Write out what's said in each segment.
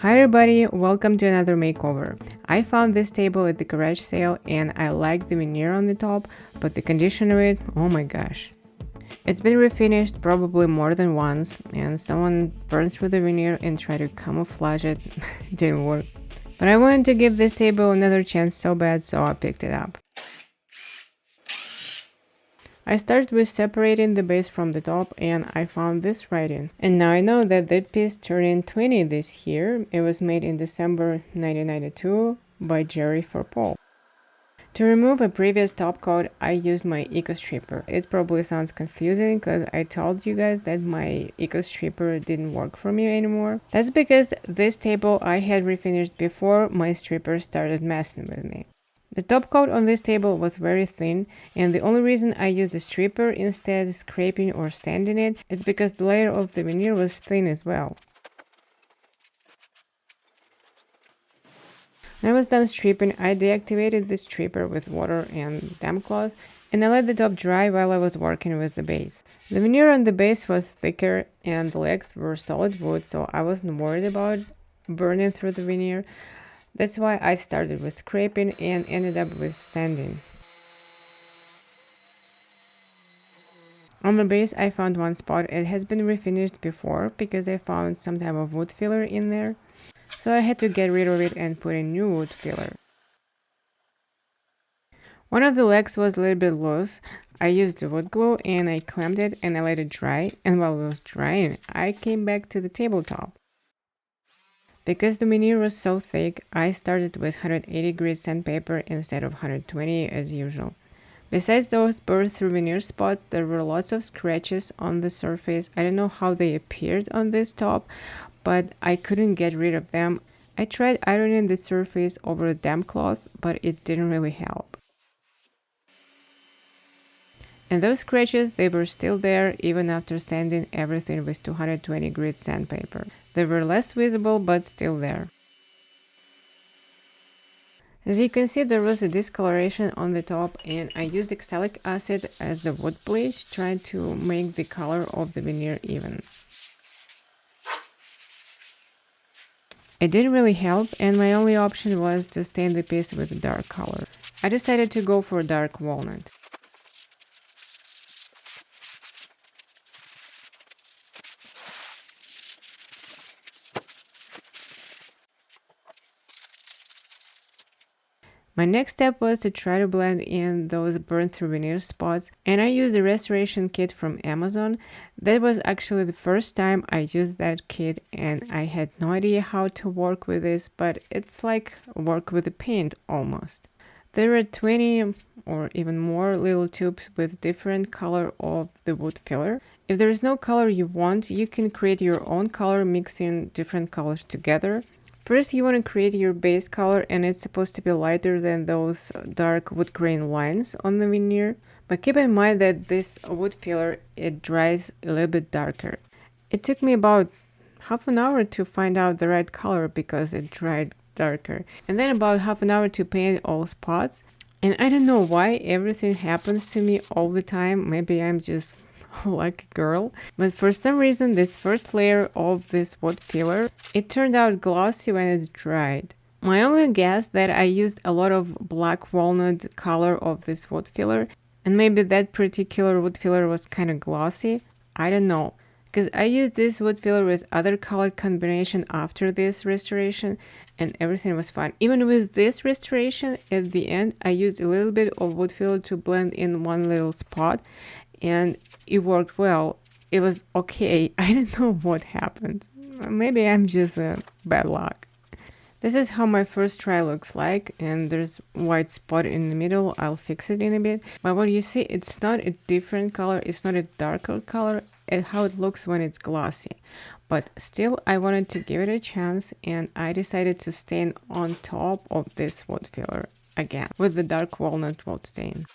Hi everybody, welcome to another makeover. I found this table at the garage sale and I like the veneer on the top, but the condition of it, oh my gosh. It's been refinished probably more than once and someone burned through the veneer and tried to camouflage it. Didn't work. But I wanted to give this table another chance so bad, so I picked it up. I started with separating the base from the top and I found this writing. And now I know that piece turned 20 this year. It was made in December 1992 by Jerry for Paul. To remove a previous top coat, I used my Eco Stripper. It probably sounds confusing because I told you guys that my Eco Stripper didn't work for me anymore. That's because this table I had refinished before my stripper started messing with me. The top coat on this table was very thin, and the only reason I used the stripper instead of scraping or sanding it is because the layer of the veneer was thin as well. When I was done stripping, I deactivated the stripper with water and damp cloth, and I let the top dry while I was working with the base. The veneer on the base was thicker and the legs were solid wood, so I wasn't worried about burning through the veneer. That's why I started with scraping and ended up with sanding. On the base I found one spot. It has been refinished before because I found some type of wood filler in there. So I had to get rid of it and put in new wood filler. One of the legs was a little bit loose. I used the wood glue and I clamped it and I let it dry, and while it was drying, I came back to the tabletop. Because the veneer was so thick, I started with 180 grit sandpaper instead of 120 as usual. Besides those burr through veneer spots, there were lots of scratches on the surface. I don't know how they appeared on this top, but I couldn't get rid of them. I tried ironing the surface over a damp cloth, but it didn't really help. And those scratches, they were still there even after sanding everything with 220 grit sandpaper. They were less visible, but still there. As you can see, there was a discoloration on the top, and I used oxalic acid as a wood bleach, trying to make the color of the veneer even. It didn't really help, and my only option was to stain the piece with a dark color. I decided to go for dark walnut. My next step was to try to blend in those burnt through veneer spots, and I used a restoration kit from Amazon. That was actually the first time I used that kit, and I had no idea how to work with this, but it's like work with the paint almost. There were 20 or even more little tubes with different color of the wood filler. If there is no color you want, you can create your own color mixing different colors together. First, you want to create your base color, and it's supposed to be lighter than those dark wood grain lines on the veneer. But keep in mind that this wood filler, it dries a little bit darker. It took me about half an hour to find out the right color because it dried darker. And then about half an hour to paint all spots. And I don't know why everything happens to me all the time. Maybe I'm just like a girl, but for some reason this first layer of this wood filler, it turned out glossy when it's dried. My only guess that I used a lot of black walnut color of this wood filler, and maybe that particular wood filler was kind of glossy. I don't know, because I used this wood filler with other color combination after this restoration and everything was fine. Even with this restoration, at the end I used a little bit of wood filler to blend in one little spot, and it worked well. It was okay. I don't know what happened. Maybe I'm just bad luck. This is how my first try looks like, and there's white spot in the middle. I'll fix it in a bit. But what you see, it's not a different color. It's not a darker color at how it looks when it's glossy. But still, I wanted to give it a chance, and I decided to stain on top of this wood filler again with the dark walnut wood stain.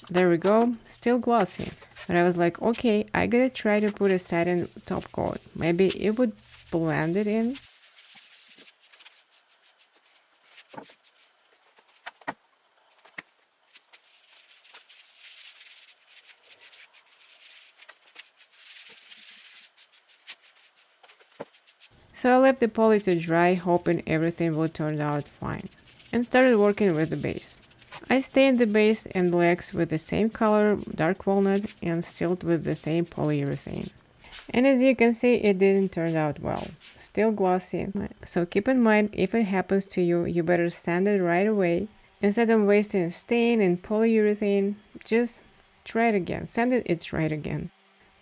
There we go, still glossy. But I was like, okay, I gotta try to put a satin top coat. Maybe it would blend it in. So I left the poly to dry, hoping everything would turn out fine, and started working with the base. I stained the base and legs with the same color, dark walnut, and sealed with the same polyurethane. And as you can see, it didn't turn out well. Still glossy. So keep in mind, if it happens to you, you better sand it right away. Instead of wasting stain and polyurethane, just try it again. Sand it, it's right again.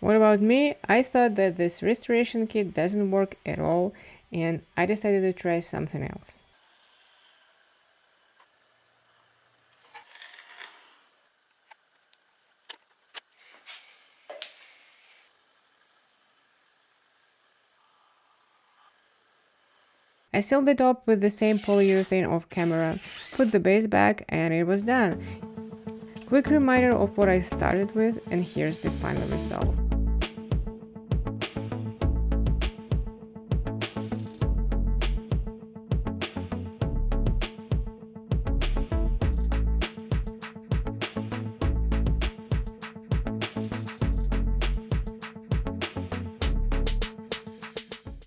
What about me? I thought that this restoration kit doesn't work at all, and I decided to try something else. I sealed it up with the same polyurethane off camera, put the base back, and it was done. Quick reminder of what I started with, and here's the final result.